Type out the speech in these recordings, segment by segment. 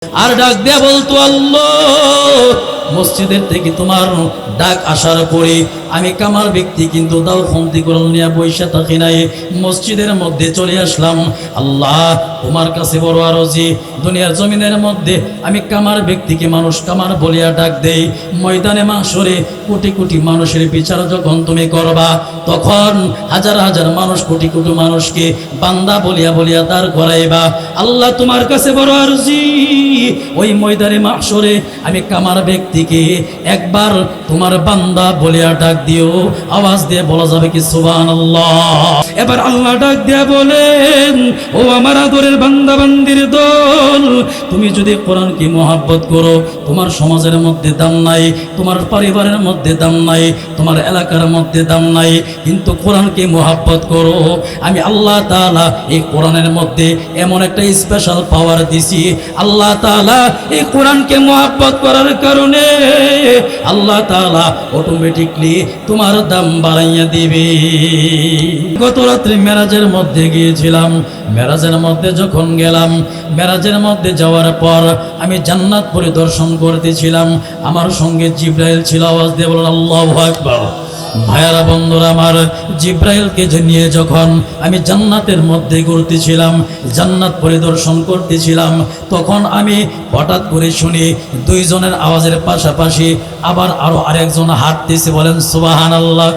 আর ডাক দেয়া বলতো, আল্লাহ মসজিদের থেকে তোমার ডাক আসার পরে আমি কামার ব্যক্তি কিন্তু দাও খন্তি করল নিয়ে বৈশা থাকি নাই, মসজিদের মধ্যে চলে আসলাম। আল্লাহ তোমার কাছে বড় আরজি, দুনিয়ার জমিনের মধ্যে আমি কামার ব্যক্তিকে মানুষ কামার বলিয়া ডাক দেই, ময়দানে মাশরে কোটি কোটি মানুষের বিচার যখন তুমি করবা, তখন হাজার হাজার মানুষ কোটি কোটি মানুষকে বান্দা বলিয়া বলিয়া দাঁড় করাইবা। আল্লাহ তোমার কাছে বড় আরজি, ওই ময়দানে মাশরে আমি কামার ব্যক্তিকে একবার তোমার বান্দা বলিয়া ডাক দিও। আওয়াজ দিয়ে বলা যাবে কি সুবহানাল্লাহ? এবার আল্লাহ ডাক দিয়া বলেন, ও আমার আদরের বান্দা বান্দির দল, তুমি যদি কোরআনকে মহব্বত করো, তোমার সমাজের মধ্যে দাম নাই, তোমার পরিবারের মধ্যে দাম নাই, তোমার এলাকার মধ্যে দাম নাই, কিন্তু কোরআনকে মহব্বত করো। আমি আল্লাহ তাআলা এই কোরআনের মধ্যে এমন একটা স্পেশাল পাওয়ার দিছি। আল্লাহ তাআলা এই কোরআনকে মহব্বত করার কারণে আল্লাহ তাআলা অটোমেটিকলি তোমার দাম বাড়াইয়া দিবে। গত রাত্রে মেরাজের মধ্যে গিয়েছিলাম, মেরাজের মধ্যে যখন গেলাম, মেরাজের মধ্যে যাওয়ার পর আমি জান্নাত পরিদর্শন করতেছিলাম, আমার সঙ্গে জিব্রাইল ছিল। আওয়াজ দিয়ে বলুন আল্লাহু আকবার। ভাইয়ারা বন্ধুরা আমার, জিব্রাইলকে নিয়ে যখন আমি জান্নাতের মধ্যে ঘুরতেছিলাম, জান্নাত পরিদর্শন করতেছিলাম, তখন আমি হঠাৎ করে শুনি দুইজনের আওয়াজের পাশাপাশি আবার আরো আরেকজন হাঁটতেছে। বলেন সুবহানাল্লাহ।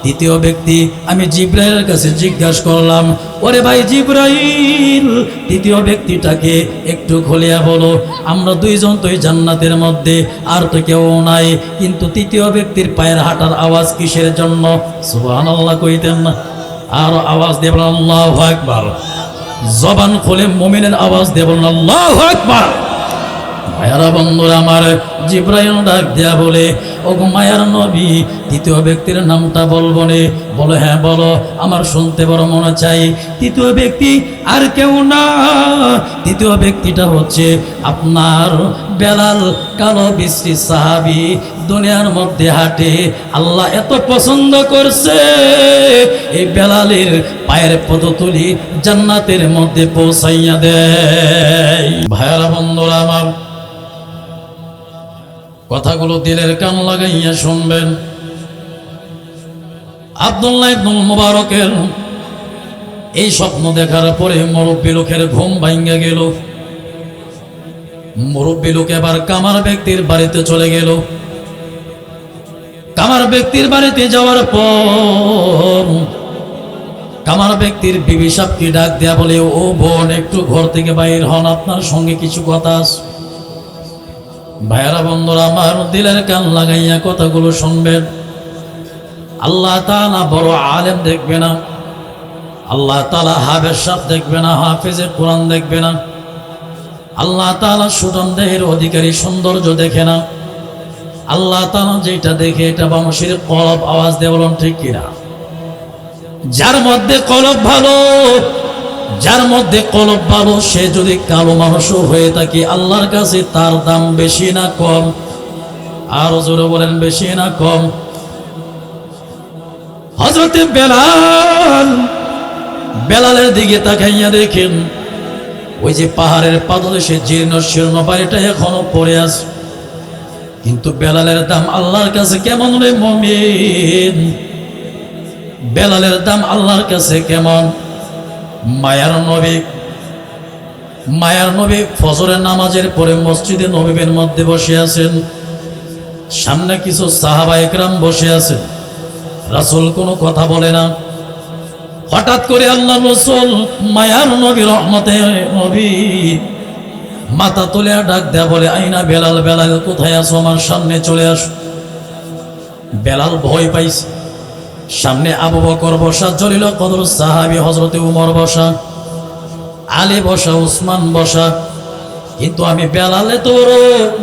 দ্বিতীয় ব্যক্তি, আমি জিব্রাইলের কাছে জিজ্ঞাসা করলাম, ওরে ভাই জিব্রাইল, তৃতীয় ব্যক্তিটাকে একটু খুলিয়া বলো, আমরা দুইজন তো জান্নাতের মধ্যে, আর তো কেউ নাই, কিন্তু তৃতীয় ব্যক্তির পায়ের হাঁটার আওয়াজ কিসের জন্য? সুবহানাল্লাহ কইতেন না? আর আওয়াজ দিয়ে বলেন আল্লাহু আকবার। জবান খুলে মুমিনের আওয়াজ দিয়ে বলেন আল্লাহু আকবার। ভাইয়ারা বন্ধুরা আমার, জিব্রাইল ডাক দেয়া বলে, ও গো মায়ার নবী, তৃতীয় ব্যক্তির নামটা বলবো নে? বলো হ্যাঁ বলো, আমার শুনতে বড় মনে চাই। তৃতীয় ব্যক্তি আর কেউ না, তৃতীয় ব্যক্তিটা হচ্ছে আপনার বেলাল, কালো বিশ্রী সাহাবী, দুনিয়ার মধ্যে হাঁটে। আল্লাহ এত পছন্দ করছে, এই বেলালের পায়ের পদতুলি জান্নাতের মধ্যে পৌঁছাইয়া দেয়। ভাইয়ারা বন্ধুরা আমার, কথাগুলো দিলের কান লাগাইয়া শুনবেন। আব্দুল্লাহ ইবনুল মুবারকের এই স্বপ্ন দেখার পরে মুরব্বী লোকের ঘুম ভাঙ্গা গেল। মুরব্বী লোক এবার কামার ব্যক্তির বাড়িতে চলে গেল। কামার ব্যক্তির বাড়িতে যাওয়ার পর কামার ব্যক্তির বিবি সাহেবকে ডাক দেয়া বলে, ও বোন, একটু ঘর থেকে বাইর হন, আপনার সঙ্গে কিছু কথা আছে। ভাইয়ারা বন্ধুরা আমার, দিলের কান লাগাইয়া কথাগুলো শুনবেন। আল্লাহ তাআলা বড় আলেম দেখবে না, আল্লাহ তাআলা হাফেজ সাহেব দেখবে না, হাফেজে কোরআন দেখবে না, আল্লাহ তাআলা সুঠাম দেহের অধিকারী সৌন্দর্য দেখে না। আল্লাহ তাআলা যেটা দেখে এটা মানুষের কলব। আওয়াজ দিয়ে বলুন ঠিক কিনা? যার মধ্যে কলব ভালো, যার মধ্যে কলব ভালো, সে যদি কালো মানুষও হয়ে থাকে, আল্লাহর কাছে তার দাম বেশি না কম? আরো জোরে বলেন, বেশি না কম? হযরতে বেলাল, বেলালের দিকে তাকাইয়া দেখেন, ওই যে পাহাড়ের পাদদেশে জীর্ণ শীর্ণ বাড়িটা এখনো পড়ে আছে, কিন্তু বেলালের দাম আল্লাহর কাছে কেমন রে মুমিন? বেলালের দাম আল্লাহর কাছে কেমন? মায়ার নবী, মায়ার নবী ফজরের নামাজের পরে মসজিদে নববীর মধ্যে বসে আছেন, সামনে কিছু সাহাবা একরাম বসে আছেন, রাসূল কোনো কথা বলে না। হঠাৎ করে আল্লাহ রাসূল মায়ার নবী, রহমতে নবী, মাথা তুলে ডাক দেয়া বলে, আইনা বেলাল, বেলাল কোথায় আছো? আমার সামনে চলে আসো। বেলাল ভয় পাইছে। সামনে আবু বকর বসা, জলিল কদর সাহাবী হযরতে উমর বসা, আলী বসা, উসমান বসা, কিন্তু আমি বেলালে তো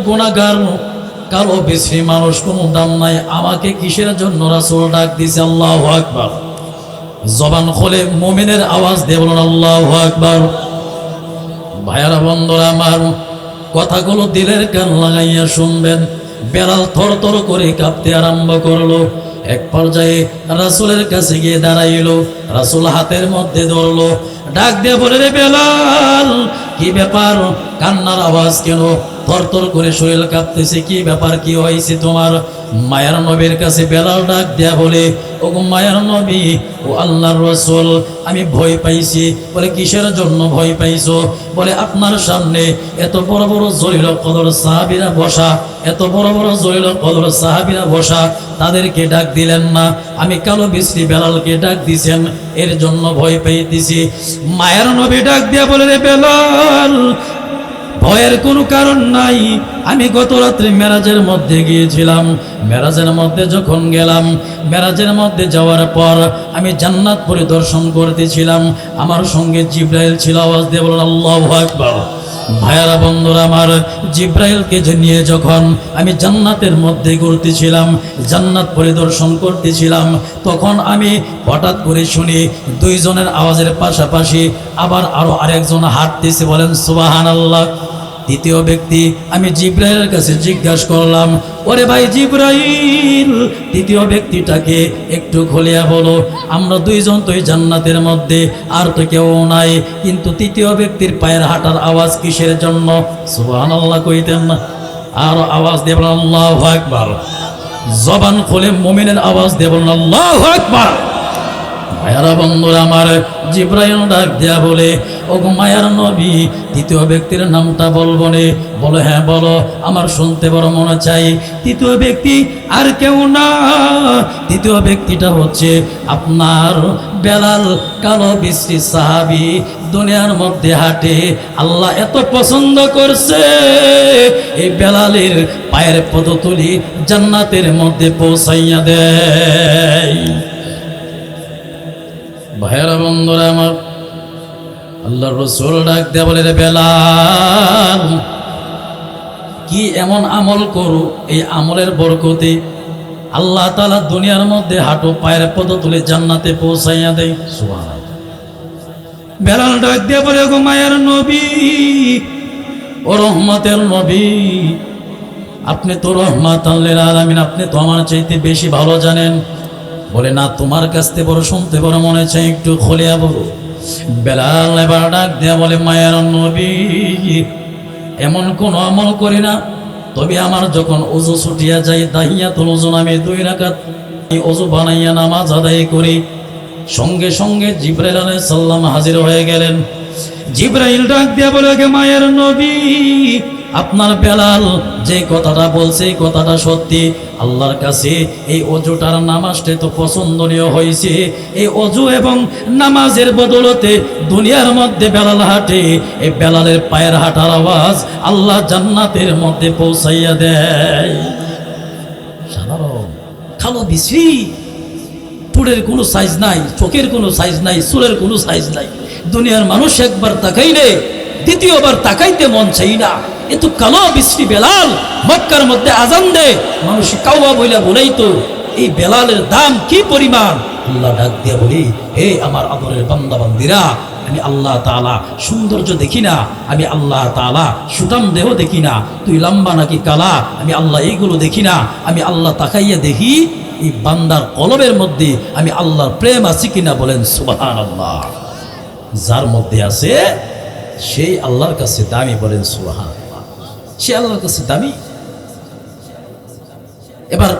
গুনাহগার, কালো বিশ্রী মানুষ, কোনো দাম নাই, আমাকে কিসের জন্য রাসূল ডাক দিছে? আল্লাহু আকবার। জবান খুলে মুমিনের আওয়াজ দিয়ে বলুন আল্লাহু আকবার। ভাইয়ারা বন্ধুরা আমার, কথাগুলো দিলের কান লাগাইয়া শুনবেন। বেলাল থর থর করে কাঁপতে আরম্ভ করলো। এক পর্যায়ে রাসূলের কাছে গিয়ে দাঁড়াইল, রাসূল হাতের মধ্যে ধরলো, ডাক দিয়ে বলে, রে বেলাল, কি ব্যাপার? কান্নার আওয়াজ কেন? থরথর করে শরীর কাঁপতেছে, কি ব্যাপার, কি হয়েছে তোমার? মায়ের নবীর কাছে বেলাল ডাক দেয়া বলে, ও মায়ের নবী, ও আল্লাহর রাসূল, আমি ভয় পাইছি। বলে, কিসের জন্য ভয় পাইছো? বলে, আপনার সামনে এত বড় বড় জলিল কদর সাহাবীরা বসা, এত বড় বড় জলিল কদর সাহাবীরা বসা, তাদেরকে ডাক দিলেন না, আমি কালো বিশ্রী বেলালকে ডাক দিছেন, এর জন্য ভয় পাইতেছি। মায়ের নবী ডাক দিয়া বলে, রে বেলাল, ভয়ের কোনো কারণ নাই। আমি গত রাত্রে মেরাজের মধ্যে গিয়েছিলাম। মেরাজের মধ্যে যখন গেলাম, মেরাজের মধ্যে যাওয়ার পর আমি জান্নাত পরিদর্শন করতেছিলাম। আমার সঙ্গে জিব্রাইল ছিল। আওয়াজ দিয়ে বলুন আল্লাহু আকবার। ভাইয়ারা, বন্ধুরা আমার, জিব্রাইলকে নিয়ে যখন আমি জান্নাতের মধ্যে ঘুরতেছিলাম, জান্নাত পরিদর্শন করতেছিলাম, তখন আমি হঠাৎ করে শুনি দুইজনের আওয়াজের পাশাপাশি আবার আরো আরেকজন হাঁটতেছে। বলেন সুবহানাল্লাহ। দ্বিতীয় ব্যক্তি, আমি জিব্রাইলের কাছে জিজ্ঞাসা করলাম, ওরে ভাই জিব্রাইল, তৃতীয় ব্যক্তিটাকে একটু খুলিয়া বলো, আমরা দুইজন তো জান্নাতের মধ্যে, আর তো কেউ নাই, কিন্তু তৃতীয় ব্যক্তির পায়ের হাঁটার আওয়াজ কিসের জন্য? সুবহানাল্লাহ কইতেন না? আর আওয়াজ দিয়ে বলেন আল্লাহু আকবার। জবান খুলে মুমিনের আওয়াজ দিয়ে বলেন আল্লাহু আকবার। মায়ারা, বন্ধুরা আমার, জিব্রাইল ডাক দেয়া বলে, ও গো মায়ার নবী, তৃতীয় ব্যক্তির নামটা বলবো নে? বলো, হ্যাঁ বলো, আমার শুনতে বড় মনে চাই। তৃতীয় ব্যক্তি আর কেউ না, তৃতীয় ব্যক্তিটা হচ্ছে আপনার বেলাল, কালো বিশ্রী সাহাবী, দুনিয়ার মধ্যে হাঁটে। আল্লাহ এত পছন্দ করছে, এই বেলালের পায়ের পদতুলি জান্নাতের মধ্যে পৌঁছাইয়া দেয়। ভাইয়েরা, বন্ধুরা আমার, আল্লাহর রাসূল ডাক দেয়া বলে, রে বেলাল, কি এমন আমল করো, এই আমলের বরকতে আল্লাহ তাআলা দুনিয়ার মধ্যে হাঁটো পায়ের পদতুলি জান্নাতে পৌঁছাইয়া দেয়। সুবহানাল্লাহ। বেলাল ডাক দেয়া বলে, গো মায়ের নবী, ও রহমতের নবী, আপনি তো রহমাতাল লিল আলামিন, আপনি তো আমার চাইতে বেশি ভালো জানেন। বলে, না, তোমার কাছ থেকে বড় শুনতে বড় মনে চাই, একটু খুলিয়া বলো। বেলাল এবার ডাক দেয়া বলে, মায়ের নবী, এমন কোন আমল করি না, তবে আমার যখন ওযু ছুটিয়া যায়, তাহিয়াতুল ওযু আমি 2 রাকাত ওযু বানাইয়া নামাজ আদায় করি, সঙ্গে সঙ্গে জিবরাইল আলাইহিস সালাম হাজির হয়ে গেলেন। জিবরাইল ডাক দেয়া বলে, গে মায়ের নবী, আপনার বেলাল যে কথাটা বলছে, এই কথাটা সত্যি। আল্লাহর কাছে এই অজুটার নামাজটা তো পছন্দনীয় হয়েছে। এই অজু এবং নামাজের বদলতে দুনিয়ার মধ্যে বেলাল হাঁটে, এই বেলালের পায়ের হাঁটার আওয়াজ আল্লাহ জান্নাতের মধ্যে পৌঁছাইয়া দেয়। সাধারণ কালো বিশ্রী, টুডের কোনো সাইজ নাই, চোখের কোনো সাইজ নাই, চুলের কোনো সাইজ নাই। দুনিয়ার মানুষ একবার তাকাইলে দ্বিতীয়বার তাকাইতে মন চাই না। এ তো কালো বিশ্রী বেলাল, মক্কার মধ্যে আজান দে, মানুষ কাওয়া বইলা বলেই তো এই বেলালের দাম কি পরিমাণ। আল্লাহ ডাক দিয়ে বলি, হে আমার আদরের বান্দা বান্দিরা, আমি আল্লাহ তাআলা সৌন্দর্য দেখি না, আমি আল্লাহ তাআলা সুঠাম দেহ দেখি না, তুই লম্বা নাকি কালা, আমি আল্লাহ এইগুলো দেখি না। আমি আল্লাহ তাকাইয়া দেখি এই বান্দার কলবের মধ্যে আমি আল্লাহর প্রেম আছে কিনা। বলেন সুবহানাল্লাহ। যার মধ্যে আছে সেই আল্লাহর কাছে দামি। বলেন সুবহানাল্লাহ। সে আল্লাহর কাছে দামি। এবার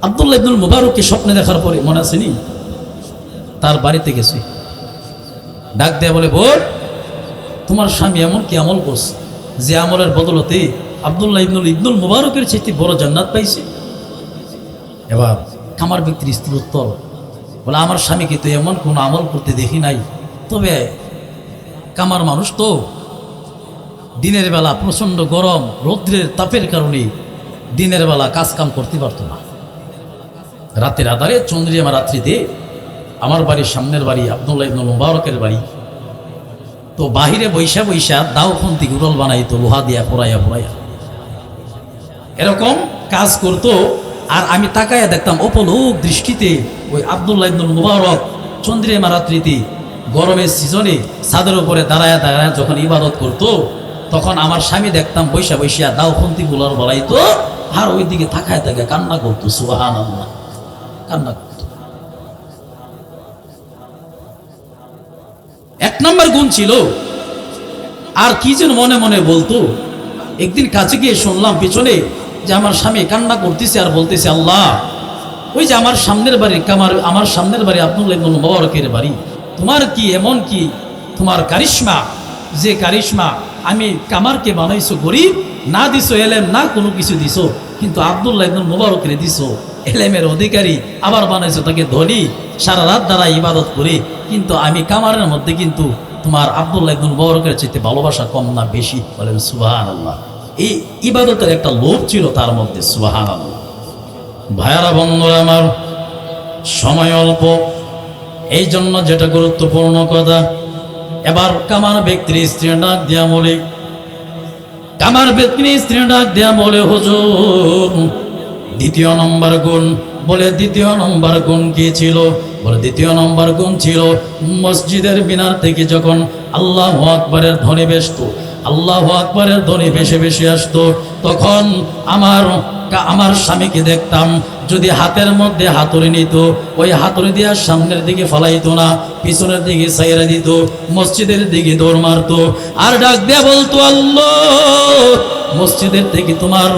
আব্দুল্লাহ ইবনুল মুবারককে স্বপ্নে দেখার পরে মনে আসেনি, তার বাড়িতে গেছি, ডাক দেয়া বলে, বোন, তোমার স্বামী এমন কি আমল করছে যে আমলের বদলতে আব্দুল্লাহ ইবনুল মুবারকের চাইতে বড় জান্নাত পাইছে। এবার কামার ব্যক্তির স্ত্রীর উত্তর, বলে, আমার স্বামীকে তো এমন কোনো আমল করতে দেখি নাই, তবে কামার মানুষ তো দিনের বেলা প্রচণ্ড গরম রৌদ্রের তাপের কারণে দিনের বেলা কাজ কাম করতে পারতো না। রাতের আধারে চন্দ্রিমা রাত্রিতে আমার বাড়ির সামনের বাড়ি আব্দুল্লাহ ইবনুল মুবারকের বাড়ি, তো বাহিরে বৈশা বৈশা দাওখন্তি গুরল বানাইতো, লোহা দিয়া পোড়াইয়া পোড়াইয়া এরকম কাজ করতো। আর আমি তাকাইয়া দেখতাম অপলোক দৃষ্টিতে ওই আব্দুল্লাহ ইবনুল মুবারক চন্দ্রিমা রাত্রিতে গরমের সিজনে ছাদের উপরে দাঁড়ায় দাঁড়ায় যখন ইবাদত করতো, তখন আমার স্বামী দেখতাম বৈশা বৈশা দাওখন্তি গুলার বলাইতো, আর ওই দিকে তাকায় তাকায় কান্না করতো। সুবহানাল্লাহ। কান্না করত। এক নম্বর গুণ ছিল। আর কি যেন মনে মনে বলতো। একদিন কাছে গিয়ে শুনলাম পিছনে যে আমার স্বামী কান্না করতেছে আর বলতেছে, আল্লাহ, ওই যে আমার সামনের বাড়ি আমার সামনের বাড়ি আব্দুল্লাহ ইবনে মুবারকের বাড়ি, তোমার কি এমন কি তোমার কারিশমা, যে কারিশমা আমি কামারকে বানাইছো গরিব, না দিছো এলেম, না কোনো কিছু দিছো, কিন্তু আব্দুল্লাহ ইবনে মুবারকের দিছো এলেমের অধিকারী, আবার বানাইছো তাকে ধনী, সারা রাত দ্বারা ইবাদত করে, কিন্তু আমি কামারের মধ্যে কিন্তু তোমার আব্দুল্লাহ ইবনে মুবারকের চাইতে ভালোবাসা কম না বেশি? বলেন সুবহানাল্লাহ। এই ইবাদতের একটা লোভ ছিল তার মধ্যে। সুবহানাল্লাহ। ভাইয়ারা, বন্ধুরা আমার, সময় অল্প, এই জন্য যেটা গুরুত্বপূর্ণ কথা, এবার কামার ব্যক্তির স্ত্রী ডাক দিয়া বলে, কামার ব্যক্তির স্ত্রী ডাক দিয়া বলে, হুজুর, দ্বিতীয় নম্বর গুণ। বলে দ্বিতীয় নম্বর গুণ কি ছিল? বলে দ্বিতীয় নম্বর গুণ ছিল মসজিদের মিনার থেকে যখন আল্লাহু আকবারের ধ্বনি ভেসতো, আল্লাহু আকবারের ধ্বনি ভেসে ভেসে আসতো, তখন আমার স্বামীকে দেখতাম যদি হাতের মধ্যে হাতুড়ি নিত, ওই হাতুড়ি দিয়ে সামনের দিকে ফলাইতো না, পিছনের দিকে সাইরা দিত, মসজিদের দিকে দৌড় মারতো, আর ডাক দেয়া বলতো, আল্লাহ, মসজিদের থেকে তোমার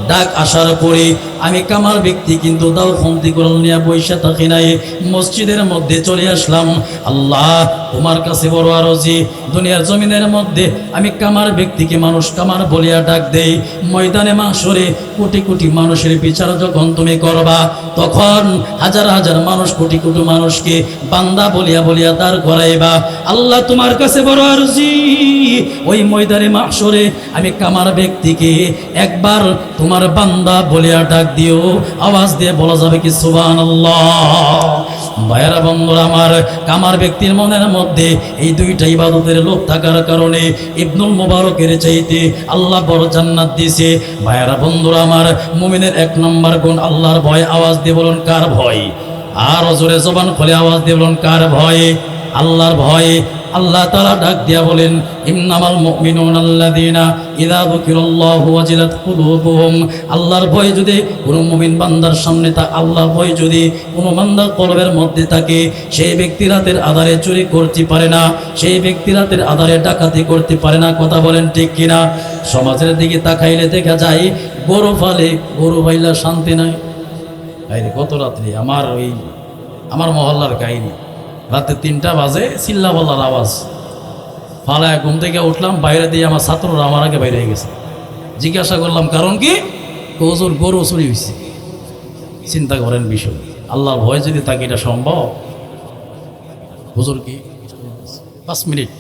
ডাক আসার পরে আমি কামার ব্যক্তি কিন্তু দাও খন্তি করল নিয়ে বৈশা থাকি নাই, মসজিদের মধ্যে চলে আসলাম। আল্লাহ, তোমার কাছে বড় আরজি, দুনিয়ার জমিনের মধ্যে আমি কামার ব্যক্তিকে মানুষ কামার বলিয়া ডাক দেই, ময়দানে মাশরে কোটি কোটি মানুষের বিচার যখন তুমি করবা, তখন হাজার হাজার মানুষ, কোটি কোটি মানুষকে বান্দা বলিয়া বলিয়া দাঁড় করাইবা। আল্লাহ, তোমার কাছে বড় আরজি, ওই ময়দানে মাশরে আমি কামার ব্যক্তিকে একবার তোমার বান্দা বলিয়া ডাক দিও। আওয়াজ দিয়ে বলা যাবে কি সুবহানাল্লাহ? ভাইয়েরা, বন্ধুরা আমার, কামার ব্যক্তির মনের মধ্যে এই দুইটা ইবাদতের লোভ থাকার কারণে ইবনুল মুবারকের চাইতে আল্লাহ বড় জান্নাত দিয়েছে। ভাইয়েরা, বন্ধুরা আমার, মুমিনের এক নম্বর গুণ আল্লাহর ভয়। আওয়াজ দিয়ে বলুন, কার ভয়? আর জোরে জবান খুলে আওয়াজ দিয়ে বলুন, কার ভয়? আল্লাহর ভয়। আল্লাহ তাআলা ডাক দিয়া বলেন, ইন্নামাল মুমিনুনা আল্লাযীনা ইযা যুকিরাল্লাহু ওয়াজিলাত কুলুবুহুম। আল্লাহর ভয় যদি কোনো মুমিন বান্দার সামনে আল্লাহর ভয় যদি কোনো বান্দার কলবের মধ্যে থাকে, সেই ব্যক্তি রাতের আধারে চুরি করতে পারে না, সেই ব্যক্তি রাতের আধারে ডাকাতি করতে পারে না। কথা বলেন ঠিক কিনা? সমাজের দিকে তাকাইলে দেখা যায় গরু ফালে, গরু বাইলা শান্তি নাই। গত রাত্রে আমার মহল্লার কাহিনী, রাতে 3টা বাজে চিল্লা বলার আওয়াজ, ফালায় ঘুম থেকে উঠলাম, বাইরে দিয়ে আমার ছাত্ররা আমার আগে বাইরে গেছে। জিজ্ঞাসা করলাম কারণ কি? হুজুর, গরু চুরি হয়েছে। চিন্তা করেন বিষয়। আল্লাহর ভয় যদি তাকে এটা সম্ভব? হুজুর কি 5 মিনিট।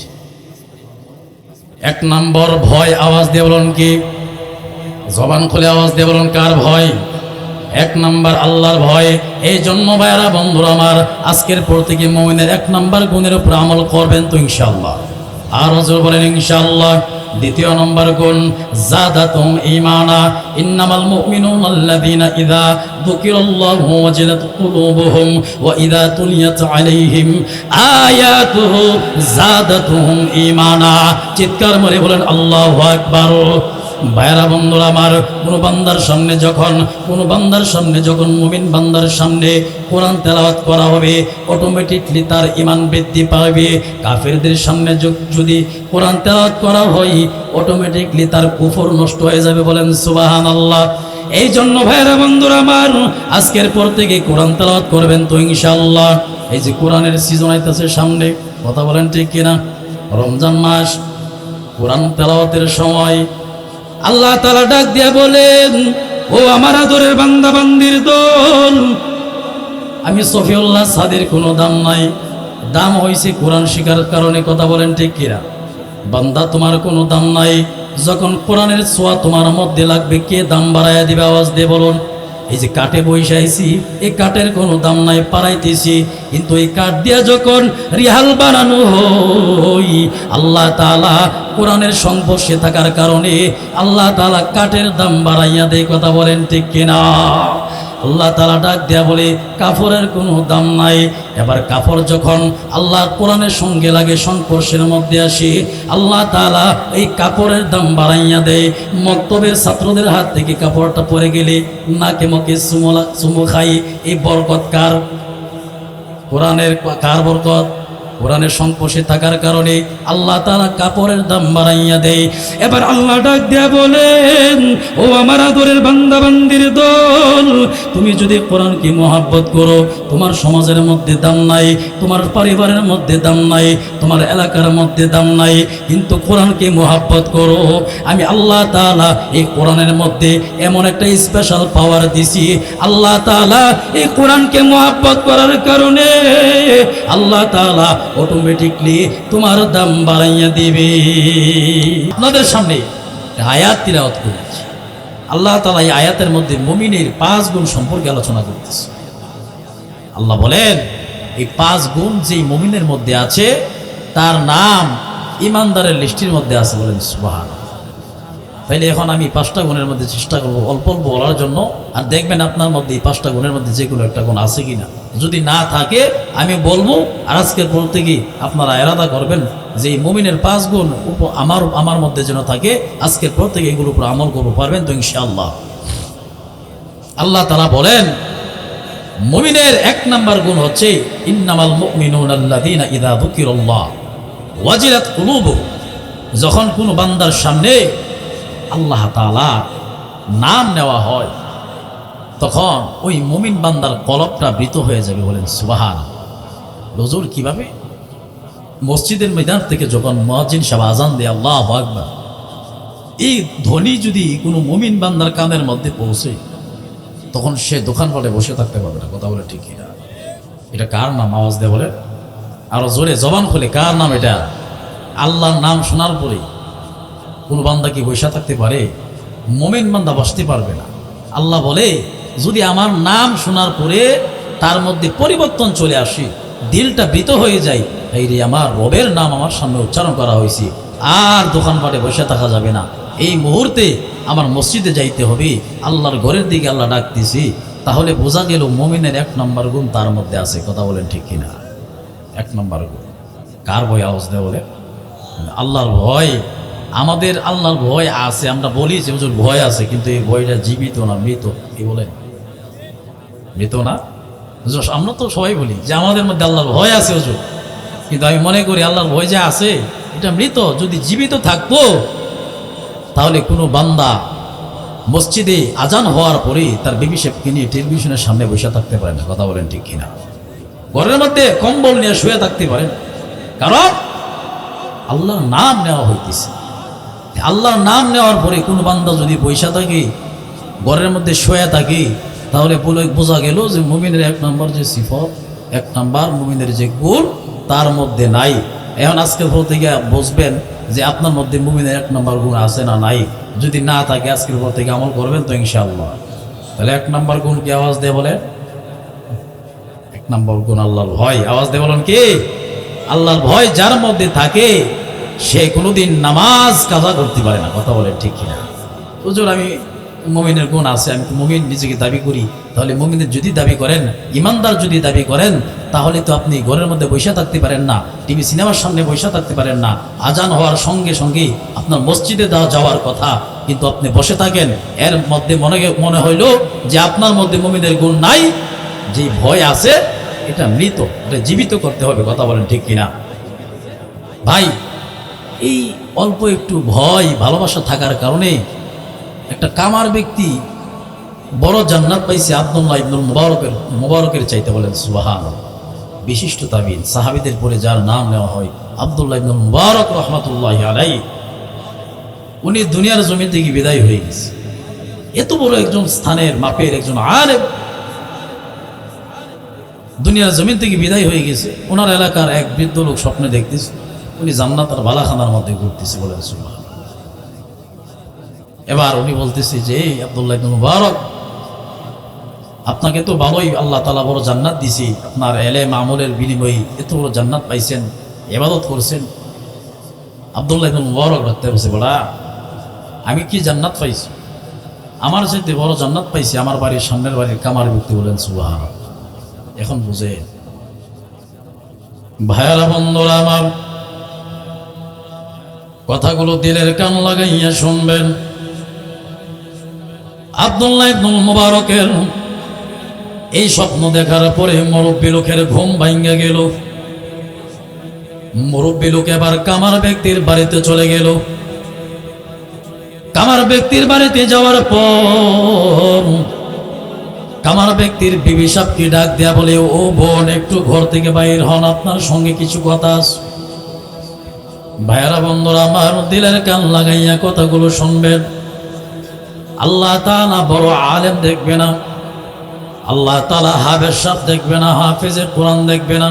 এক নম্বর ভয়। আওয়াজ দিয়ে বলুন কি? জবান খুলে আওয়াজ দিয়ে বলুন, কার ভয়? এক নম্বর আল্লাহর ভয়। এই জন্য ভাইয়ারা, বন্ধুরা আমার, আজকের পর থেকে মুমিনের এক নম্বর গুণের উপর আমল করবেন তো ইনশাআল্লাহ। আর হুজুর বলেন ইনশাআল্লাহ। দ্বিতীয় নম্বর গুণ, যাদাতুম ঈমানা। ইন্নামাল মুমিনুনা আল্লাযীনা ইযা যুকিরাল্লাহু ওয়াজিলাত কুলুবুহুম ওয়া ইযা তুলিয়াত আলাইহিম আয়াতুহু যাদাতুহুম ঈমানা। চিৎকার মেরে বলেন আল্লাহু আকবার। ভাইরা, বন্ধুরা আমার, কোনো বান্দার সামনে যখন মুমিন বান্দার সামনে কোরআন তেলাওয়াত করা হবে, অটোমেটিকলি তার ঈমান বৃদ্ধি পাবে। কাফেরদের সামনে যদি কোরআন তেলাওয়াত করা হয়, অটোমেটিকলি তার কুফর নষ্ট হয়ে যাবে। বলেন সুবহানাল্লাহ। এই জন্য ভাইরা, বন্ধুরা আমার, আজকের পর থেকে কোরআন তেলাওয়াত করবেন তো ইনশাআল্লাহ। এই যে কোরআনের সিজন আইতাছে সামনে, কথা বলেন ঠিক কিনা? রমজান মাস, কোরআন তেলাওয়াতের সময় আল্লাহ তাআলা ডাক দিয়া বলেন, ও আমার আদরের বান্দা বান্দির দল, আমি সফিউল্লাহ সাদের কোনো দাম নাই, দাম হইছে কোরআন শিখার কারণে। কথা বলেন ঠিক কিনা? বান্দা, তোমার কোনো দাম নাই। যখন কোরআনের ছোঁয়া তোমার মধ্যে লাগবে, কে দাম বাড়াইয়া দিবে? আওয়াজ দিয়ে বলুন। এই যে কাঠে বৈশাইছি, এই কাঠের কোনো দাম নাই, পাড়াইতেছি, কিন্তু এই কাঠ দিয়া যখন রিহাল বানানো হই, আল্লাহ তাআলা কোরআনের সংস্পর্শে থাকার কারণে আল্লাহ তাআলা কাঠের দাম বাড়াইয়া দেয়। কথা বলেন ঠিক কিনা? আল্লাহ তাআলা ডাক দেয়া বলে কাফরের কোনো দাম নাই। এবার কাফর যখন আল্লাহ কোরআনের সঙ্গে লাগে সংঘর্ষের মধ্যে আসে, আল্লাহ তাআলা এই কাপড়ের দাম বাড়াইয়া দেয়। মক্তবের ছাত্রদের হাত থেকে কাপড়টা পরে গেলে নাকে মুখে চুমু খাই। এই বরকত কার? কোরআনের কার বরকত? কোরআনের সংস্পর্শে থাকার কারণে আল্লাহ তাআলা কাপড়ের দাম বাড়াইয়া দেয়। এবার আল্লাহ ডাক দেয়া বলেন, ও আমার আদরের বান্দা বান্দির দল, তুমি যদি কোরআনকে মহব্বত করো, তোমার সমাজের মধ্যে দাম নাই, তোমার পরিবারের মধ্যে দাম নাই, তোমার এলাকার মধ্যে দাম নাই, কিন্তু কোরআনকে মহব্বত করো। আমি আল্লাহ তাআলা এই কোরআনের মধ্যে এমন একটা স্পেশাল পাওয়ার দিছি। আল্লাহ তাআলা এই কোরআনকে মহব্বত করার কারণে আল্লাহ তাআলা অটোমেটিকলি তোমার দাম বাড়াইয়া দিবে। আপনাদের সামনে আয়াত তিলাওয়াত করেছি। আল্লাহ তাআলা এই আয়াতের মধ্যে মুমিনের 5 গুণ সম্পর্কে আলোচনা করতেছে। আল্লাহ বলেন এই 5 গুণ যেই মুমিনের মধ্যে আছে তার নাম ইমানদারের লিস্টির মধ্যে আছে। বলেন সুবহানাল্লাহ। তাইলে এখন আমি 5টা গুণের মধ্যে চেষ্টা করবো অল্প অল্প বলার জন্য, আর দেখবেন আপনার মধ্যে এই 5টা গুণের মধ্যে যে কোনো একটা গুণ আছে কিনা। যদি না থাকে আমি বলবো, আর আজকের পর থেকে আপনারা এরাদা করবেন যে এই মুমিনের 5 গুণ আমার মধ্যে যেন থাকে। আজকের পর থেকে এগুলোর উপর আমল করবো, পারবেন তো ইনশাআল্লাহ? আল্লাহ তাআলা বলেন মুমিনের 1 নাম্বার গুণ হচ্ছে ইন্নামাল মুমিনুনা আল্লাযীনা ইযা যুকিরাল্লাহ ওয়াজিলাত কুলুবুহুম। যখন কোনো বান্দার সামনে আল্লাহ তাআলা নাম নেওয়া হয় তখন ওই মুমিন বান্দার কলবটা ভীত হয়ে যাবে। বলেন সুবহানাল্লাহ। হুজুর কিভাবে? মসজিদের ময়দান থেকে যখন মুয়াজ্জিন সাহেব আজান দেয় আল্লাহু আকবার, এই ধ্বনি যদি কোনো মুমিন বান্দার কানের মধ্যে পৌঁছে তখন সে দোকানপাটে বসে থাকতে পারবে না। কথা বলে ঠিক কিনা? এটা কার নাম? আওয়াজ দেয় বলে আরো জোরে, জবান খুলে, কার নাম এটা? আল্লাহর নাম শোনার পরে কোনো বান্দা কি বসে থাকতে পারে? মুমিন বান্দা বসতে পারবে না। আল্লাহ বলে যদি আমার নাম শোনার পরে তার মধ্যে পরিবর্তন চলে আসে, দিলটা ভীত হয়ে যায়, এই রে আমার রবের নাম আমার সামনে উচ্চারণ করা হয়েছে, আর দোকানপাটে বসে থাকা যাবে না, এই মুহূর্তে আমার মসজিদে যাইতে হবে, আল্লাহর ঘরের দিকে আল্লাহ ডাকতেছি, তাহলে বোঝা গেল মুমিনের 1 নম্বর গুণ তার মধ্যে আছে। কথা বলেন ঠিক কিনা? 1 নম্বর গুণ কার? ভয় আওয়াজ দেয় বলে আল্লাহর ভয়। আমাদের আল্লাহর ভয় আছে, আমরা বলি যে হুজুর ভয় আছে, কিন্তু এই ভয়টা জীবিত না, মৃত। কি বলেন? মৃত না? আমরা তো সবাই বলি যে আমাদের মধ্যে আল্লাহর ভয় আছে হুজুর, কিন্তু আমি মনে করি আল্লাহর ভয় যে আছে এটা মৃত। যদি জীবিত থাকতো তাহলে কোনো বান্দা মসজিদে আজান হওয়ার পরে তার বেবি শেফকে নিয়ে টেলিভিশনের সামনে বসে থাকতে পারে না। কথা বলেন ঠিক কিনা? ঘরের মধ্যে কম্বল নিয়ে শুয়ে থাকতে পারেন, কারণ আল্লাহর নাম নেওয়া হইতেছে। আল্লাহর নাম নেওয়ার পরে কোনো বান্দা যদি বৈশা থাকে, ঘরের মধ্যে শোয়া থাকে, তাহলে বোঝা গেল যে মুমিনের 1 নম্বর যে সিফত, 1 নম্বর মুমিনের যে গুণ তার মধ্যে নাই। এখন আজকের পর থেকে বুঝবেন যে আপনার মধ্যে মুমিনের 1 নম্বর গুণ আছে না নাই। যদি না থাকে আজকের পর থেকে আমল করবেন তো ইনশাআল্লাহ। তাহলে 1 নম্বর গুণ কি? আওয়াজ দিয়ে বলে 1 নম্বর গুণ আল্লাহর ভয়। আওয়াজ দিয়ে বলেন কি? আল্লাহর ভয় যার মধ্যে থাকে সে কোনোদিন নামাজ কাজা করতে পারে না। কথা বলে ঠিক কিনা? হুজুর আমি মুমিনের গুণ আছে, আমি তো মুমিন নিজেকে দাবি করি। তাহলে মুমিনের যদি দাবি করেন, ইমানদার যদি দাবি করেন, তাহলে তো আপনি ঘরের মধ্যে বসে থাকতে পারেন না, টিভি সিনেমার সামনে বসে থাকতে পারেন না। আজান হওয়ার সঙ্গে সঙ্গে আপনার মসজিদে যাওয়ার কথা, কিন্তু আপনি বসে থাকেন। এর মধ্যে মনে হইল যে আপনার মধ্যে মুমিনের গুণ নাই, যে ভয় আছে এটা মৃত, এটা জীবিত করতে হবে। কথা বলেন ঠিক কিনা? ভাই, এই অল্প একটু ভয় ভালোবাসা থাকার কারণে একটা কামার ব্যক্তি বড় জান্নাত পাইছে আব্দুল্লাহ ইবনুল মুবারকের চাইতে। বলেন সুবহানাল্লাহ। বিশিষ্ট তাবিঈন সাহাবীদের পরে যার নাম নেওয়া হয় আব্দুল্লাহ ইবনুল মুবারক রাহমাতুল্লাহি আলাইহি, উনি দুনিয়ার জমিন থেকে বিদায় হয়ে গেছে। এত বড় একজন স্থানের মাপের একজন আলেম দুনিয়ার জমিন থেকে বিদায় হয়ে গেছে। ওনার এলাকার এক বৃদ্ধ লোক স্বপ্নে দেখতেছে উনি জান্নাতের বালাখানার মধ্যে ঘুরতেছে। বলেন সুবহানাল্লাহ। এবার উনি বলতেছে যে আব্দুল্লাহ ইবনে মুবারক, আপনাকে তো ভালোই আল্লাহ তাআলা বড় জান্নাত দিছি, আপনার ইলম আমলের বিনিময়ে এত বড় জান্নাত পাইছেন, ইবাদত করছেন। আব্দুল্লাহ ইবনে মুবারক রাখতে বসে বলা, আমি কি জান্নাত পাইছি? আমার চাইতে বড় জান্নাত পাইছি আমার বাড়ির সামনের বাড়ির কামার ব্যক্তি বলেন সুবহানাল্লাহ। এখন বুঝে ভাইয়ারা বন্ধুরা আমার, কথাগুলো দিলের কান লাগাইয়া শুনবেন। আব্দুল্লাহ ইবনুল মুবারকের এই স্বপ্ন দেখার পরে মুরব্বী লোকের ঘুম ভাঙ্গা গেল। মুরব্বী লোক এবার কামার ব্যক্তির বাড়িতে চলে গেল। কামার ব্যক্তির বাড়িতে যাওয়ার পর কামার ব্যক্তির বিবি সাহেবকে ডাক দেয়া বলে, ও বোন একটু ঘর থেকে বাইর হন, আপনার সঙ্গে কিছু কথা আছে। ভাইয়ারা বন্ধুরা আমার, দিলের কান লাগাইয়া কথাগুলো শুনবেন। আল্লাহ তাআলা বড় আলেম দেখবে না, আল্লাহ তাআলা হাফেজ সাহেব দেখবে না, হাফেজে কোরআন দেখবে না,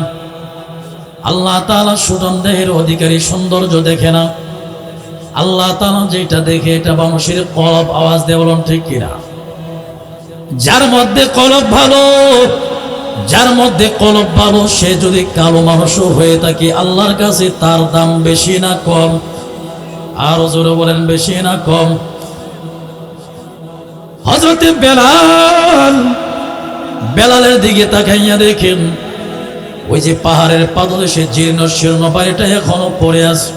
আল্লাহ তাআলা সুঠাম দেহের অধিকারী সৌন্দর্য দেখে না। আল্লাহ তাআলা যেটা দেখে এটা মানুষের কলব। আওয়াজ দিয়ে বলুন ঠিক কিনা? যার মধ্যে কলব ভালো, যার মধ্যে কলব ভালো, সে যদি কালো মানুষও হয়ে থাকে আল্লাহর কাছে তার দাম বেশি না কম? আরো জোরে বলেন, বেশি না কম? হযরতে বেলাল, বেলালের দিকে তাকাইয়া দেখেন ওই যে পাহাড়ের পাদদেশে জীর্ণ শীর্ণ বাড়িটা এখনো পড়ে আছে,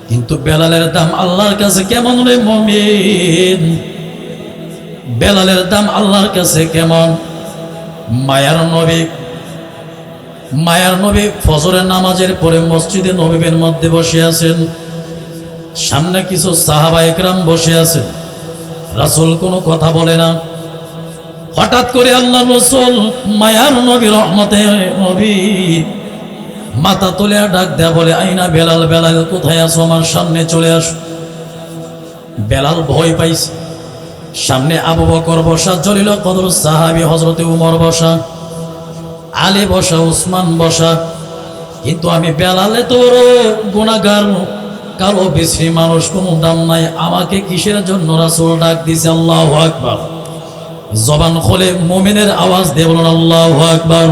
কিন্তু বেলালের দাম আল্লাহর কাছে কেমন রে মুমিন? বেলালের দাম আল্লাহর কাছে কেমন? মায়ার নবী ফজরের নামাজের পরে মসজিদে নববীর মধ্যে বসে আছেন। সামনে কিছু সাহাবা একরাম বসে আছেন। রাসূল কোনো কথা বলে না। হঠাৎ করে আল্লাহ রাসূল মায়ার নবী রহমতে নবী মাথা তুলে ডাক দেয়া বলে, আইনা বেলাল, বেলাল কোথায় আছো? আমার সামনে চলে আসো। বেলাল ভয় পাইছে। সামনে আবু বকর বসা, জলিল কদর সাহাবী হযরতে উমর বসা, আলী বসা, উসমান বসা। কিন্তু আমি বেলালে তোর গুনাহগার, কালো বিশ্রী মানুষ, কোনো দাম নাই। আমাকে কিসের জন্য রাসূল ডাক দিছে? আল্লাহু আকবার। জবান খুলে মুমিনের আওয়াজ দিয়ে বলুন আল্লাহু আকবার।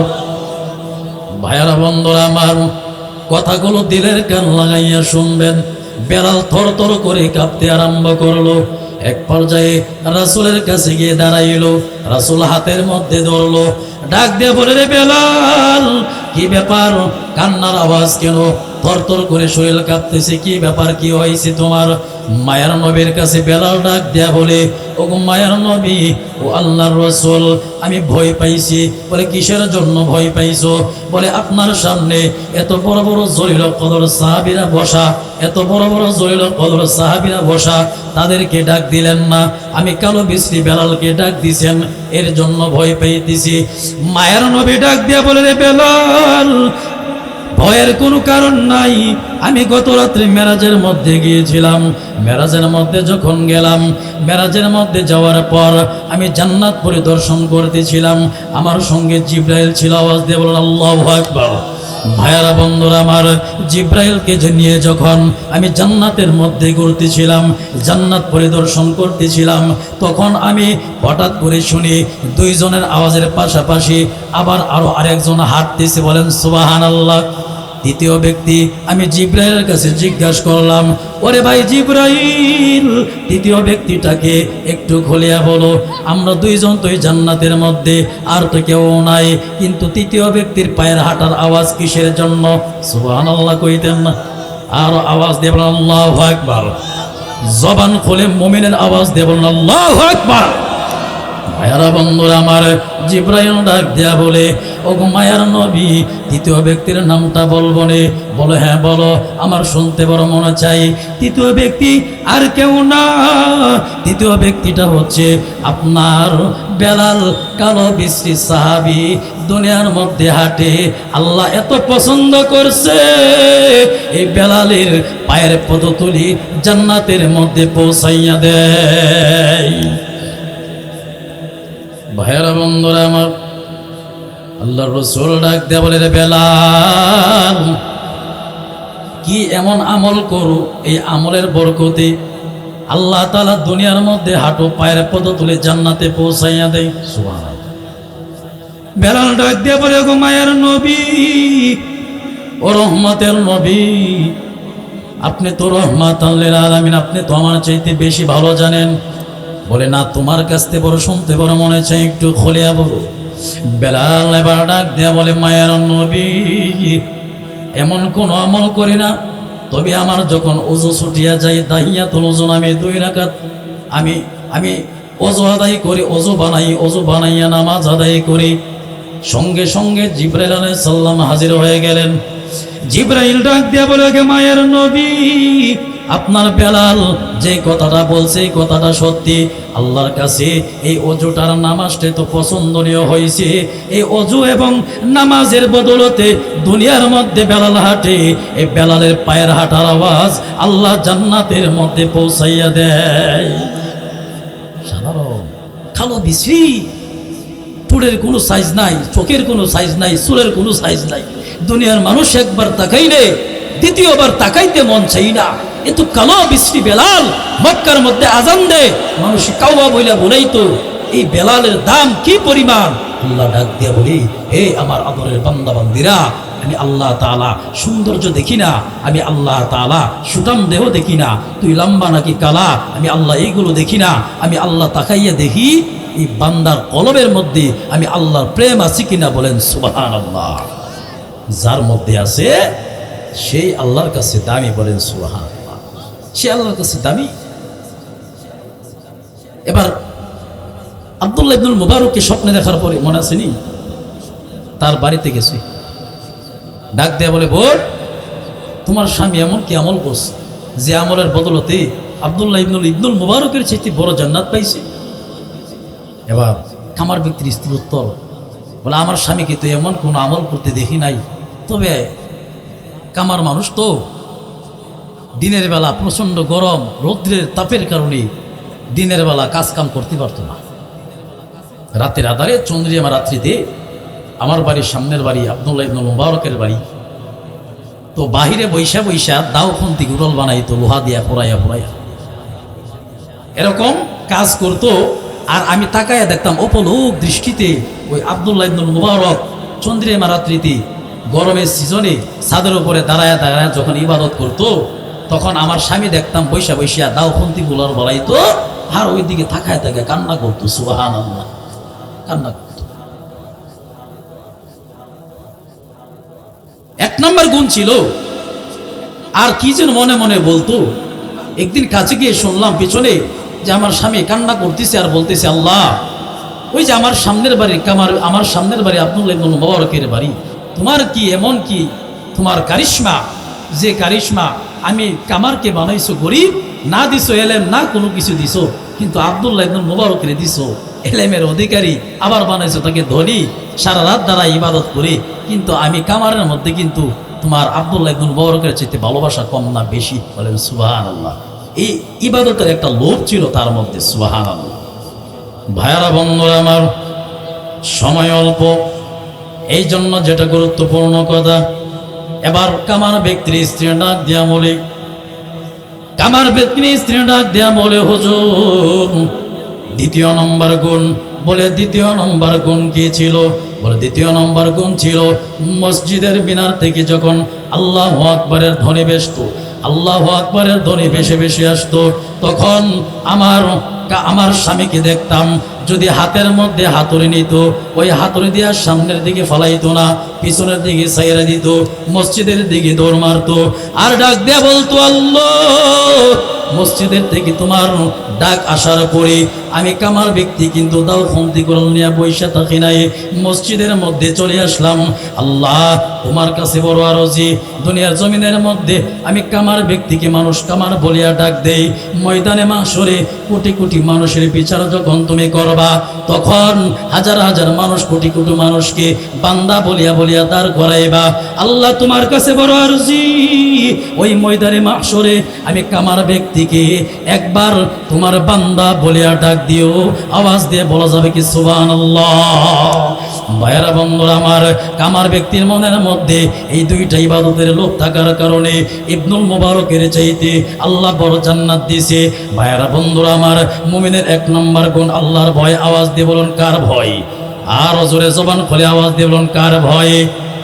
ভাইয়ারা বন্ধুরা আমার, কথাগুলো দিলের কান লাগাইয়া শুনবেন। বেলাল থর থর করে কাঁপতে আরম্ভ করলো। এক পর্যায়ে রাসূলের কাছে গিয়ে দাঁড়াইলো। রাসূল হাতের মধ্যে ধরলো, ডাক দিয়ে বলে, রে বেলাল, কি ব্যাপার? কান্নার আওয়াজ কেন? থরথর করে শরীর কাঁপতেছে, কি ব্যাপার? কি হয়েছে তোমার? মায়ার নবীর কাছে বেলাল ডাক দেয়া বলে, ও মায়ার নবী, ও আল্লাহর রাসূল, আমি ভয় পাইছি। বলে, কিসের জন্য ভয় পাইছো? বলে, আপনার সামনে এত বড় বড় জলিল কদর সাহাবীরা বসা, এত বড় বড় জলিল কদর সাহাবীরা বসা, তাদেরকে ডাক দিলেন না, আমি কালো বিশ্রী বেলালকে ডাক দিছেন, এর জন্য ভয় পাইতেছি। মায়ার নবী ডাক দিয়া বলে, রে বেলাল, ভয়ের কোনো কারণ নাই। আমি গত রাত্রে মেরাজের মধ্যে গিয়েছিলাম। মেরাজের মধ্যে যখন গেলাম, মেরাজের মধ্যে যাওয়ার পর আমি জান্নাত পরিদর্শন করতেছিলাম। আমার সঙ্গে জিব্রাইল ছিল। আওয়াজ দিয়ে বলুন আল্লাহু আকবার। ভাইয়ারা বন্ধুরা আমার, জিব্রাইলকে নিয়ে যখন আমি জান্নাতের মধ্যে ঘুরতেছিলাম, জান্নাত পরিদর্শন করতেছিলাম, তখন আমি হঠাৎ করে শুনি দুইজনের আওয়াজের পাশাপাশি আবার আরো আরেকজন হাঁটতেছে। বলেন সুবহানাল্লাহ। দ্বিতীয় ব্যক্তি, আমি জিব্রাইলের কাছে জিজ্ঞাসা করলাম, ওরে ভাই জিব্রাইল, তৃতীয় ব্যক্তিটাকে একটু খুলিয়া বলো। আমরা দুইজন তো জান্নাতের মধ্যে, আর তো কেউ নাই, কিন্তু তৃতীয় ব্যক্তির পায়ের হাঁটার আওয়াজ কিসের জন্য? সুবহানাল্লাহ কইতেন না? আর আওয়াজ দিয়ে বলেন আল্লাহু আকবার। জবান খুলে মুমিনের আওয়াজ দিয়ে বলেন আল্লাহু আকবার। ভাইয়ারা বন্ধুরা আমার, জিব্রাইল ডাক দেয়া বলে, ও মায়ার নবী, তৃতীয় ব্যক্তির নামটা বলবো নে? বলো, হ্যাঁ বলো, আমার শুনতে বড় মনে চাই। তৃতীয় ব্যক্তি আর কেউ না, তৃতীয় ব্যক্তিটা হচ্ছে আপনার বেলাল, কালো বিশ্রী সাহাবী, দুনিয়ার মধ্যে হাঁটে। আল্লাহ এত পছন্দ করছে, এই বেলালের পায়ের পদতুলি জান্নাতের মধ্যে পৌঁছাইয়া দেয়। ভাইয়েরা বন্ধুরা আমার, আল্লাহর রাসূল ডাক দেয়া বলে, রে বেলাল, কি এমন আমল করো, এই আমলের বরকতে আল্লাহ তাআলা দুনিয়ার মধ্যে হাঁটো, পায়ের পদতুলে জান্নাতে পৌঁছাইয়া দেয়। সুবহানাল্লাহ। বেলাল ডাক দেয়া বলে, গো মায়ের নবী, ও রহমতের নবী, আপনি তো রহমাতুল লিল আলামিন, আপনি তো আমার চাইতে বেশি ভালো জানেন। বলে না, তোমার কাছ থেকে বড় শুনতে বড় মনে চাই, একটু খোলিয়া বলো। বেলাল এবার ডাক দেয়া বলে, মায়ের নবী, এমন কোন আমল করি না, তবে আমার যখন ওযু ছুটিয়া যায়, তাহিয়াতুল ওযু আমি 2 রাকাত আমি ওযু আদায় করি, ওযু বানাইয়া নামাজ আদায় করি। সঙ্গে সঙ্গে জিবরাইল আলাইহিস সালাম হাজির হয়ে গেলেন। জিবরাইল ডাক দিয়া বলে, মায়ের নবী, আপনার বেলাল যে কথাটা বলছে এই কথাটা সত্যি। আল্লাহর কাছে এই অজুটার নামাজটা তো পছন্দনীয় হয়েছে। এই অজু এবং নামাজের বদলতে দুনিয়ার মধ্যে বেলাল হাঁটে, এই বেলালের পায়ের হাঁটার আওয়াজ আল্লাহ জান্নাতের মধ্যে পৌঁছাইয়া দেয়। সাধারণ কালো বিশ্রী, টুরের কোনো সাইজ নাই, চোখের কোনো সাইজ নাই, চুলের কোনো সাইজ নাই। দুনিয়ার মানুষ একবার তাকাইলে দ্বিতীয়বার তাকাইতে মন চাই না। এত কালো বিশ্রী বেলাল মক্কার মধ্যে আজান দেয়, মানুষ কাওয়া বইলা বলেই তো এই বেলালের দাম কি পরিমাণ। আল্লাহ ডাক দিয়া বলি, হে আমার আদরের বান্দা বান্দিরা, আমি আল্লাহ তাআলা সৌন্দর্য দেখি না, আমি আল্লাহ তাআলা সুঠাম দেহ দেখি না, তুই লম্বা নাকি কালা, আমি আল্লাহ এইগুলো দেখি না। আমি আল্লাহ তাকাইয়া দেখি এই বান্দার কলবের মধ্যে আমি আল্লাহর প্রেম আছে কিনা। বলেন সুবহানাল্লাহ। যার মধ্যে আছে সেই আল্লাহর কাছে দামি। বলেন সুবহানাল্লাহ। সে আল্লাহর কাছে দামি। এবার আব্দুল্লাহ ইবনুল মুবারককে স্বপ্নে দেখার পরে মনে আসেনি, তার বাড়িতে গেছে, ডাক দেয়া বলে, বোন, তোমার স্বামী এমন কি আমল করছে যে আমলের বদলতে আব্দুল্লাহ ইবনুল মুবারকের চাইতে বড় জান্নাত পাইছে। এবার কামার ব্যক্তির স্ত্রীর উত্তর বলে, আমার স্বামীকে তো এমন কোনো আমল করতে দেখি নাই, তবে কামার মানুষ তো দিনের বেলা প্রচণ্ড গরম রৌদ্রের তাপের কারণে দিনের বেলা কাজ কাম করতে পারতো না। রাতের আধারে চন্দ্রিমা রাত্রিতে আমার বাড়ির সামনের বাড়ি আব্দুল্লাহ ইবনুল মুবারকের বাড়ি, তো বাহিরে বৈশা বৈশা দাও খন্তি গুড়ল বানাইতো, লোহা দিয়া পোড়াইয়া এরকম কাজ করতো। আর আমি তাকাইয়া দেখতাম অপলোক দৃষ্টিতে ওই আব্দুল্লাহ ইবনুল মুবারক চন্দ্রিমা রাত্রিতে গরমের সিজনে ছাদের উপরে দাঁড়ায় দাঁড়ায় যখন ইবাদত করতো, তখন আমার স্বামী দেখতাম বৈশা বৈশা দাও খন্তি গুলার বলাইতো, আর ওই দিকে তাকায় তাকায় কান্না করতো। সুবহানাল্লাহ, কান্না করতো। 1 নম্বর গুণ ছিল। আর কি যেন মনে মনে বলতো। একদিন কাছে গিয়ে শুনলাম পিছনে যে আমার স্বামী কান্না করতেছে আর বলতেছে, আল্লাহ, ওই যে আমার সামনের বাড়ি আব্দুল্লাহ ইবনুল মুবারকের বাড়ি, তোমার কি এমন কি তোমার কারিশমা, যে কারিশমা আমি কামারকে বানাইছো গরিব, না দিছো এলেম, না কোনো কিছু দিছো, কিন্তু আব্দুল্লাহ ইবনুল মুবারকের দিছো এলেমের অধিকারী, আবার বানাইছো তাকে ধনী, সারা রাত দ্বারা ইবাদত করে, কিন্তু আমি কামারের মধ্যে কিন্তু তোমার আব্দুল্লাহ ইবনুল মুবারকের চাইতে ভালোবাসা কম না বেশি। বলেন সুবহানাল্লাহ। এই ইবাদতের একটা লোভ ছিল তার মধ্যে। সুবহানাল্লাহ। ভাইয়ারা বন্ধুরা আমার, সময় অল্প, এই জন্য যেটা গুরুত্বপূর্ণ কথা, এবার কামার ব্যক্তির স্ত্রী ডাক দিয়া বলে, হুজুর, দ্বিতীয় নম্বর গুণ। বলে দ্বিতীয় নম্বর গুণ কি ছিল? বলে দ্বিতীয় নম্বর গুণ ছিল মসজিদের মিনার থেকে যখন আল্লাহু আকবারের ধ্বনি বেশতো, আল্লাহু আকবারের ধ্বনি বেশে বেশে আসতো, তখন আমার স্বামীকে দেখতাম যদি হাতের মধ্যে হাতুড়ি নিত, ওই হাতুড়ি দিয়ে সামনের দিকে ফলাইতো না, পিছনের দিকে ছাইরা দিত, মসজিদের দিকে দৌড় মারতো, আর ডাক দিয়ে বলতো, আল্লাহ, মসজিদের থেকে তোমার ডাক আসার পরে আমি কামার ব্যক্তি কিন্তু দাও খন্তি করল নিয়ে বৈশা থাকি নাই, মসজিদের মধ্যে চলে আসলাম। আল্লাহ, তোমার কাছে বড় আরজি, দুনিয়ার জমিনের মধ্যে আমি কামার ব্যক্তিকে মানুষ কামার বলিয়া ডাক দেই, ময়দানে মাশরে কোটি কোটি মানুষের বিচার যখন তুমি করবা, তখন হাজার হাজার মানুষ, কোটি কোটি মানুষকে বান্দা বলিয়া বলিয়া দাঁড় করাইবা। আল্লাহ, তোমার কাছে বড় আরজি, ওই ময়দানে মাশরে আমি কামার ব্যক্তিকে একবার তোমার বান্দা বলিয়া ডাক দিও। আওয়াজ দিয়ে বলা যাবে কি সুবহানাল্লাহ? ভাইয়েরা বন্ধুরা আমার, কামার ব্যক্তির মনের মধ্যে এই দুইটা ইবাদতের লোভ থাকার কারণে ইবনুল মুবারকের চাইতে আল্লাহ বড় জান্নাত দিয়েছে। ভাইয়েরা বন্ধুরা আমার, মুমিনের 1 নম্বর গুণ আল্লাহর ভয়। আওয়াজ দিয়ে বলুন কার ভয়? আর জোরে জবান খুলে আওয়াজ দিয়ে বলুন কার ভয়?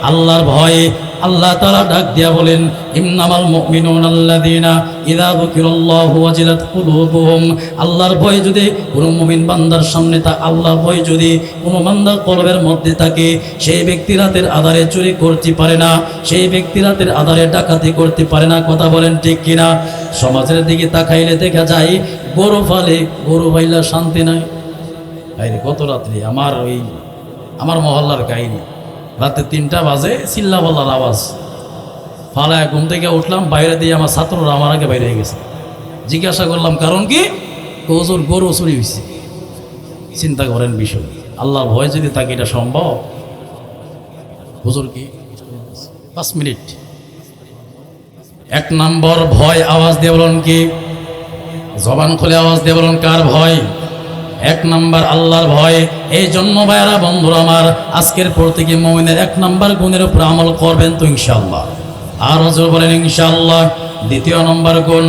আল্লাহর ভয়। আল্লাহ তাআলা ডাক দিয়া বলেন, ইন্নামাল মুমিনুনা আল্লাযীনা ইযা যুকিরাল্লাহু ওয়াজিলাত কুলুবুহুম। আল্লাহর ভয় যদি কোনো মুমিন বান্দার সামনে আল্লাহর ভয় যদি কোনো বান্দার কলবের মধ্যে থাকে, সেই ব্যক্তি রাতের আধারে চুরি করতে পারে না, সেই ব্যক্তি রাতের আধারে ডাকাতি করতে পারে না। কথা বলেন ঠিক কিনা? সমাজের দিকে তাকাইলে দেখা যায় গরু ফালে, গরু ফাইলা শান্তি নাই। গত রাত্রে আমার মহল্লার কাহিনী, রাতে 3টা বাজে চিল্লা বলার আওয়াজ, ফালায় ঘুম থেকে উঠলাম, বাইরে দিয়ে আমার ছাত্ররা আমার আগে বাইরে হয়ে গেছে। জিজ্ঞাসা করলাম কারণ কি? হুজুর গরু চুরি হয়েছে। চিন্তা করেন বিষয়, আল্লাহর ভয় যদি থাকে এটা সম্ভব? হুজুর কি 5 মিনিট। 1 নম্বর ভয়, আওয়াজ দিয়ে বলুন কি? জবান খুলে আওয়াজ দিয়ে বলুন কার ভয়? 1 নম্বর আল্লাহর ভয়। এই জন্য ভাইরা বন্ধুরা আমার, আজকের পর থেকে মুমিনের 1 নম্বর গুণের উপর আমল করবেন তো ইনশাআল্লাহ। আর হুজুর বলেন ইনশাআল্লাহ। 2 নম্বর গুণ,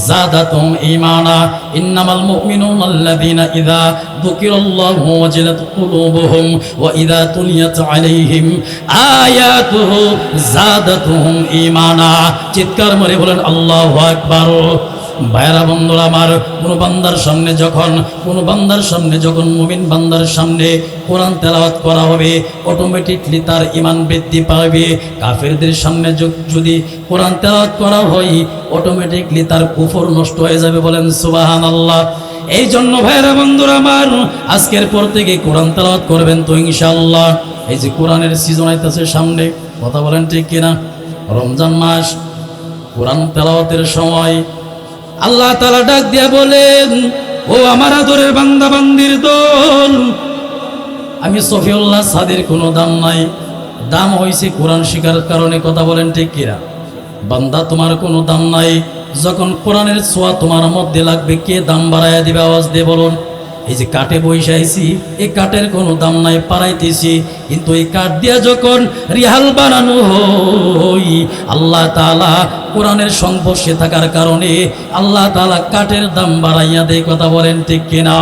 যাদাতুম ঈমানা। ইন্নামাল মুমিনুনা আল্লাযীনা ইযা যুকিরাল্লাহু ওয়াজিলাত কুলুবুহুম ওয়া ইযা তুলিয়াত আলাইহিম আয়াতুহু যাদাতুহুম ঈমানা। চিৎকার মেরে বলেন আল্লাহু আকবার। ভাইরা বন্ধুরা আমার, কোনো বান্দার সামনে যখন মুমিন বান্দার সামনে কোরআন তেলাওয়াত করা হবে, অটোমেটিকলি তার ঈমান বৃদ্ধি পাবে। কাফেরদের সামনে যদি কোরআন তেলাওয়াত করা হয়, অটোমেটিকলি তার কুফর নষ্ট হয়ে যাবে। বলেন সুবহানাল্লাহ। এই জন্য ভাইরা বন্ধুরা আমার, আজকের পর থেকে কোরআন তেলাওয়াত করবেন তো ইনশাআল্লাহ। এই যে কোরআনের সিজন আইতাছে সামনে, কথা বলেন ঠিক কিনা? রমজান মাস, কোরআন তেলাওয়াতের সময় আল্লাহ তাআলা ডাক দিয়া বলেন, ও আমার আদরের বান্দা বান্দির দল, আমি সফিউল্লাহ সাদির কোনো দাম নাই, দাম হইছে কোরআন শিখার কারণে। কথা বলেন ঠিক কিনা? বান্দা তোমার কোনো দাম নাই, যখন কোরআনের ছোঁয়া তোমার মধ্যে লাগবে, কে দাম বাড়াইয়া দিবে? আওয়াজ দিয়ে বলুন। এই যে কাঠে বৈশাইছি, এই কাঠের কোনো দাম নাই, পাড়াইতেছি, কিন্তু এই কাঠ দিয়া যখন রিহাল বানানো হই, আল্লাহ তাআলা কোরআনের সংস্পর্শে থাকার কারণে আল্লাহ তাআলা কাঠের দাম বাড়াইয়া দেয়। কথা বলেন ঠিক কিনা?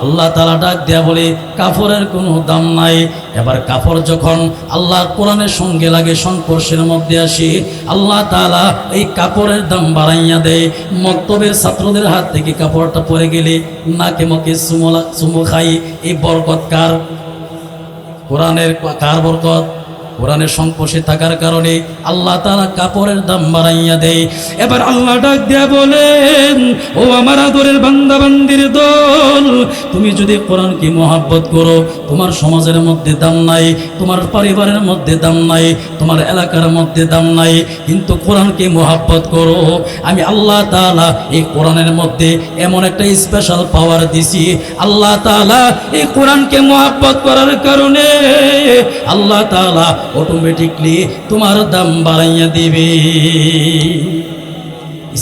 আল্লাহ তাআলা ডাক দেয়া বলে, কাপড়ের কোনো দাম নাই। এবার কাপড় যখন আল্লাহ কোরআনের সঙ্গে লাগে, সংস্পর্শের মধ্যে আসে, আল্লাহ তাআলা এই কাপড়ের দাম বাড়াইয়া দেয়। মক্তবের ছাত্রদের হাত থেকে কাপড়টা পরে গেলে নাকে মুখে চুমো খাই, এই বরকত কার? কোরআনের। কার বরকত? কোরআনের সংস্পর্শে থাকার কারণে আল্লাহ তাআলা কাপড়ের দাম বাড়াইয়া দেয়। এবার আল্লাহ ডাক দিয়া বলেন, ও আমার আদরের বান্দা বান্দির দল, তুমি যদি কোরআনকে মহব্বত করো, তোমার সমাজের মধ্যে দাম নাই, তোমার পরিবারের মধ্যে দাম নাই, তোমার এলাকার মধ্যে দাম নাই, কিন্তু কোরআনকে মহব্বত করো, আমি আল্লাহ তাআলা এই কোরআনের মধ্যে এমন একটা স্পেশাল পাওয়ার দিছি। আল্লাহ তাআলা এই কোরআনকে মহব্বত করার কারণে আল্লাহ তাআলা অটোমেটিকলি তোমার দাম বাড়াইয়া দিবে।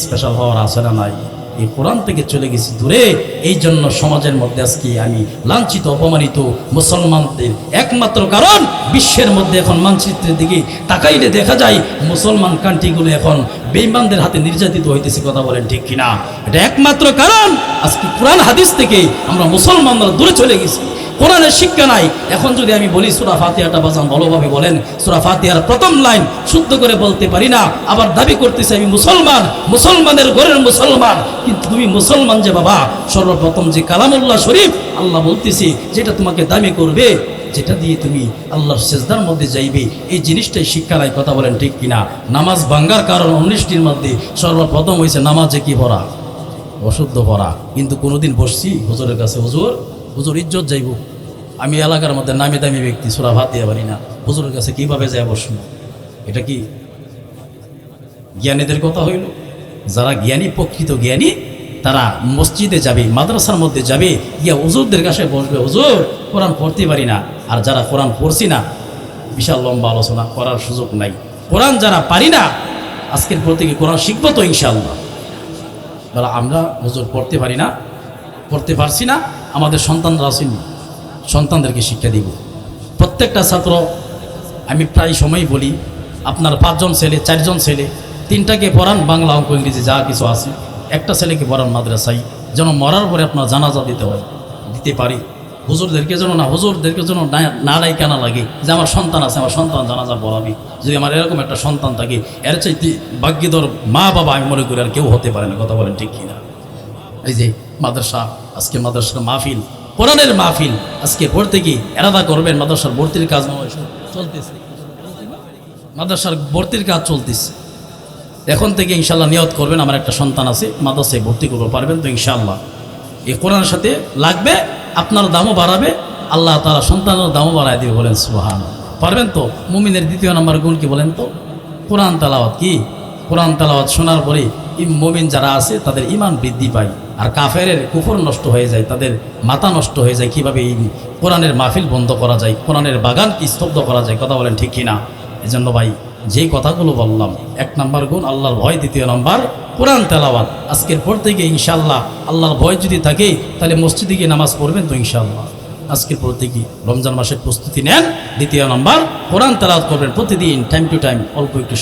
স্পেশাল হওয়ার আছে না নাই? এই কোরআন থেকে চলে গেছি দূরে, এই জন্য সমাজের মধ্যে আজকে আমি লাঞ্ছিত, অপমানিত। মুসলমানদের একমাত্র কারণ, বিশ্বের মধ্যে এখন মানচিত্রের দিকে তাকাইলে দেখা যায় মুসলমান কান্ট্রিগুলো এখন বেঈমানদের হাতে নির্যাতিত হইতেছে। কথা বলেন ঠিক কিনা? এটা একমাত্র কারণ, আজকে কোরআন হাদিস থেকে আমরা মুসলমানরা দূরে চলে গেছি। কোরআনের শিক্ষা নাই। এখন যদি আমি বলি সূরা ফাতিহাটা বাজান ভালোভাবে বলেন, সূরা ফাতিহার প্রথম লাইন শুদ্ধ করে বলতে পারি না, আবার দাবি করতেছি আমি মুসলমান, মুসলমানের ঘরের মুসলমান। কিন্তু তুমি মুসলমান যে বাবা, সর্বপ্রথম যে কালামুল্লাহ শরীফ আল্লাহ বলতেছি, যেটা তোমাকে দামি করবে, যেটা দিয়ে তুমি আল্লাহর সিজদার মধ্যে যাইবে, এই জিনিসটাই শিক্ষা নাই। কথা বলেন ঠিক কিনা? নামাজ ভাঙ্গার কারণ 19টির মধ্যে সর্বপ্রথম হয়েছে নামাজে কি ভরা? অশুদ্ধ ভরা। কিন্তু কোনোদিন বসছি হুজুরের কাছে, হুজুর ইজ্জত যাইব, আমি এলাকার মধ্যে নামি দামি ব্যক্তি, সূরা ফাতিহা পারি না, হুজুরের কাছে কিভাবে যায় বসবো? এটা কি জ্ঞানীদের কথা হইল? যারা জ্ঞানী, প্রকৃত জ্ঞানী, তারা মসজিদে যাবে, মাদ্রাসার মধ্যে যাবে, গিয়া হুজুরদের কাছে বসবে, হুজুর কোরআন পড়তে পারি না। আর যারা কোরআন পড়ছি না, বিশাল লম্বা আলোচনা করার সুযোগ নাই। কোরআন যারা পারি না, আজকের পর থেকে কোরআন শিখবো তো ইনশাআল্লাহ। বলা আমরা হুজুর পড়তে পারি না, পড়তে পারছি না, আমাদের সন্তানরা আসেনি, সন্তানদেরকে শিক্ষা দিব। প্রত্যেকটা ছাত্র, আমি প্রায় সময় বলি, আপনার 5 জন ছেলে, 4 জন ছেলে, 3টাকে পড়ান বাংলা, অঙ্ক, ইংরেজি যা কিছু আছে, একটা ছেলেকে পড়ান মাদ্রাসায়, যেন মরার পরে আপনার জানাজা দিতে পারি। হুজুরদেরকে যেন না, হুজুরদেরকে যেন না ডাইকা না লাগে যে আমার সন্তান আছে, আমার সন্তান জানাজা পড়াবি। যদি আমার এরকম একটা সন্তান থাকে, এর চাইতে ভাগ্যধর মা বাবা আমি মনে করি আর কেউ হতে পারে না। কথা বলেন ঠিক কিনা? এই যে মাদ্রাসা, আজকে মাদ্রাসার মাহফিল, কোরআনের মাহফিল আজকে ভোর থেকে এরাদা করবেন। মাদ্রাসার ভর্তির কাজ চলতেছে, মাদ্রাসার ভর্তির কাজ চলতেছে। এখন থেকে ইনশাল্লাহ নিয়ত করবেন আমার একটা সন্তান আছে, মাদ্রাসায় ভর্তি করবো, পারবেন তো ইনশাআল্লাহ? এই কোরআনের সাথে লাগবে, আপনার দামও বাড়াবে, আল্লাহ তাআলা সন্তানের দামও বাড়ায় দিবে। বলেন সুবহানাল্লাহ। পারবেন তো? মুমিনের দ্বিতীয় নম্বর গুণ কি বলেন তো? কোরআন তেলাওয়াত। কি? কোরআন তেলাওয়াত শোনার পরে মুমিন যারা আছে তাদের ঈমান বৃদ্ধি পায়, আর কাফেরের কুফর নষ্ট হয়ে যায়, তাদের মাথা নষ্ট হয়ে যায়। কিভাবে এই কোরআনের মাহফিল বন্ধ করা যায়, কোরআনের বাগান কি স্তব্ধ করা যায়? কথা বলেন ঠিক কিনা? এই জন্য ভাই যেই কথাগুলো বললাম, 1 নম্বর গুণ আল্লাহর ভয়, 2 নম্বর কোরআন তেলাওয়াত। আজকের পর থেকে ইনশাআল্লাহ আল্লাহর ভয় যদি থাকে তাহলে মসজিদে গিয়ে নামাজ পড়বেন তো ইনশাআল্লাহ। আজকের পর থেকে রমজান মাসের প্রস্তুতি নেন। 2 নম্বর কোরআন তেলাওয়াত করবেন প্রতিদিন, টাইম টু টাইম, অল্প একটু